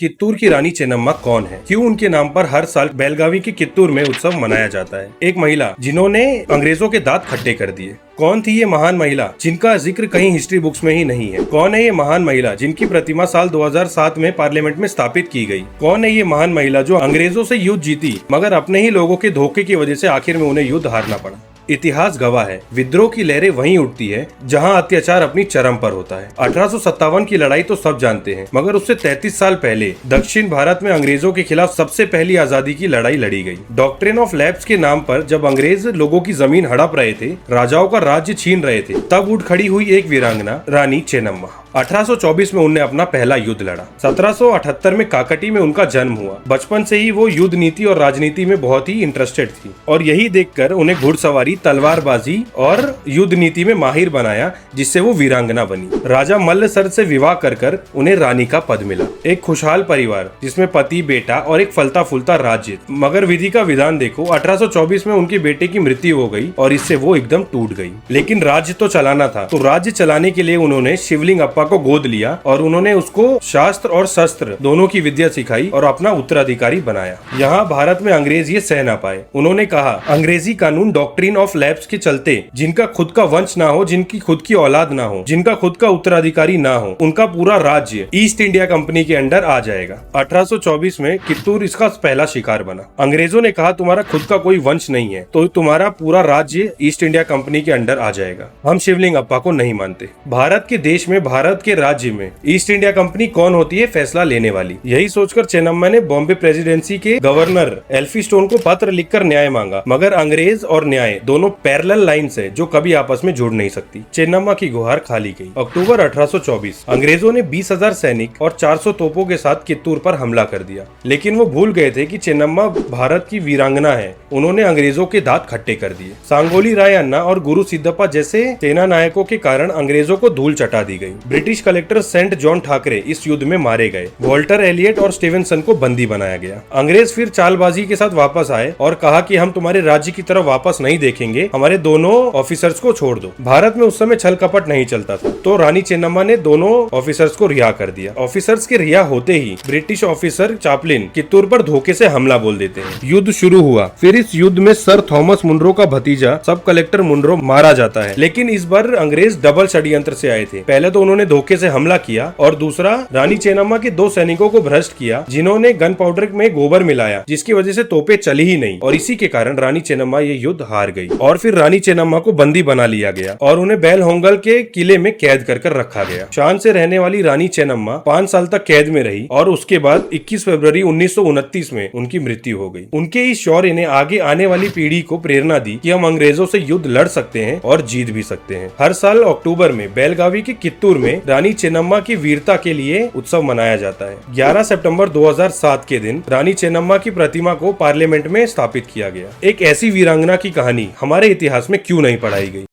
कित्तूर की रानी चेन्नम्मा कौन है? क्यों उनके नाम पर हर साल बेलगावी के कित्तूर में उत्सव मनाया जाता है? एक महिला जिन्होंने अंग्रेजों के दांत खट्टे कर दिए। कौन थी ये महान महिला जिनका जिक्र कहीं हिस्ट्री बुक्स में ही नहीं है? कौन है ये महान महिला जिनकी प्रतिमा साल 2007 में पार्लियामेंट में स्थापित की गई? कौन है ये महान महिला जो अंग्रेजों से युद्ध जीती मगर अपने ही लोगों के धोखे की वजह से आखिर में उन्हें युद्ध हारना पड़ा? इतिहास गवाह है, विद्रोह की लहरें वहीं उठती है जहां अत्याचार अपनी चरम पर होता है। 1857 की लड़ाई तो सब जानते हैं, मगर उससे 33 साल पहले दक्षिण भारत में अंग्रेजों के खिलाफ सबसे पहली आजादी की लड़ाई लड़ी गई। डॉक्ट्रिन ऑफ लैप्स के नाम पर जब अंग्रेज लोगों की जमीन हड़प रहे थे, राजाओं का राज्य छीन रहे थे, तब उठ खड़ी हुई एक वीरांगना रानी चेन्नम्मा। 1824 में उनने अपना पहला युद्ध लड़ा। 1778 में काकटी में उनका जन्म हुआ। बचपन से ही वो युद्ध नीति और राजनीति में बहुत ही इंटरेस्टेड थी और यही देखकर उन्हें घुड़सवारी, तलवारबाजी और युद्ध नीति में माहिर बनाया, जिससे वो वीरांगना बनी। राजा मल्लसर से विवाह कर उन्हें रानी का पद मिला। एक खुशहाल परिवार जिसमें पति, बेटा और एक फलता फूलता राज्य। मगर विधि का विधान देखो, 1824 में उनके बेटे की मृत्यु हो गई और इससे वो एकदम टूट गई। लेकिन राज्य तो चलाना था, तो राज्य चलाने के लिए उन्होंने शिवलिंग अप्पा को गोद लिया और उन्होंने उसको शास्त्र और शस्त्र दोनों की विद्या सिखाई और अपना उत्तराधिकारी बनाया। यहाँ भारत में अंग्रेज ये सह ना पाए। उन्होंने कहा, अंग्रेजी कानून डॉक्ट्रिन ऑफ लैप्स के चलते जिनका खुद का वंश ना हो, जिनकी खुद की औलाद ना हो, जिनका खुद का उत्तराधिकारी ना हो, उनका पूरा राज्य ईस्ट इंडिया कंपनी के अंडर आ जाएगा। 1824 में कित्तूर इसका पहला शिकार बना। अंग्रेजों ने कहा, तुम्हारा खुद का कोई वंश नहीं है तो तुम्हारा पूरा राज्य ईस्ट इंडिया कंपनी के अंडर आ जाएगा। हम शिवलिंग अप्पा को नहीं मानते। भारत के देश में, भारत के राज्य में ईस्ट इंडिया कंपनी कौन होती है, फैसला लेने वाली। यही सोचकर चेन्नम्मा ने बॉम्बे प्रेसिडेंसी के गवर्नर एल्फिस्टोन को पत्र लिखकर न्याय मांगा, मगर अंग्रेज और न्याय दोनों पैरेलल लाइन्स है जो कभी आपस में जुड़ नहीं सकती। चेन्नम्मा की गुहार खाली गई। अक्टूबर 1824 अंग्रेजों ने 20,000 सैनिक और 400 तोपों के साथ कित्तूर पर हमला कर दिया, लेकिन वो भूल गए थे कि चेन्नम्मा भारत की वीरांगना है। उन्होंने अंग्रेजों के दांत खट्टे कर दिए। सांगोली राय अन्ना और गुरु सिद्धप्पा जैसे सेना नायकों के कारण अंग्रेजों को धूल चटा दी गई। British collector saint John Thackeray इस युद्ध में मारे गए। वॉल्टर एलियट और स्टीवेंसन को बंदी बनाया गया। अंग्रेज फिर चालबाजी के साथ वापस आए और कहा कि हम तुम्हारे राज्य की तरफ वापस नहीं देखेंगे, हमारे दोनों ऑफिसर्स को छोड़ दो। भारत में उस समय छल कपट नहीं चलता था, तो रानी चेन्नम्मा ने दोनों ऑफिसर्स को रिहा कर दिया। ऑफिसर्स के रिहा होते ही ब्रिटिश ऑफिसर चापलिन कित्तूर पर धोखे से हमला बोल देते हैं। युद्ध शुरू हुआ। फिर इस युद्ध में सर थॉमस मुनरो का भतीजा सब कलेक्टर मुनरो मारा जाता है, लेकिन इस बार अंग्रेज डबल षड्यंत्र से आए थे। पहले तो उन्होंने धोखे से हमला किया और दूसरा रानी चेन्नम्मा के 2 सैनिकों को भ्रष्ट किया, जिन्होंने गन पाउडर में गोबर मिलाया, जिसकी वजह से तोपें चली ही नहीं और इसी के कारण रानी चेन्नम्मा ये युद्ध हार गई। और फिर रानी चेन्नम्मा को बंदी बना लिया गया और उन्हें बेलहोंगल के किले में कैद कर रखा गया। शान से रहने वाली रानी चेन्नम्मा 5 साल तक कैद में रही और उसके बाद 21 फरवरी 1929 में उनकी मृत्यु हो गई। उनके इस शौर्य ने आगे आने वाली पीढ़ी को प्रेरणा दी कि हम अंग्रेजों से युद्ध लड़ सकते हैं और जीत भी सकते हैं। हर साल अक्टूबर में बेलगावी के कित्तूर में रानी चेन्नम्मा की वीरता के लिए उत्सव मनाया जाता है। 11 सितंबर 2007 के दिन रानी चेन्नम्मा की प्रतिमा को पार्लियामेंट में स्थापित किया गया। एक ऐसी वीरांगना की कहानी हमारे इतिहास में क्यों नहीं पढ़ाई गई?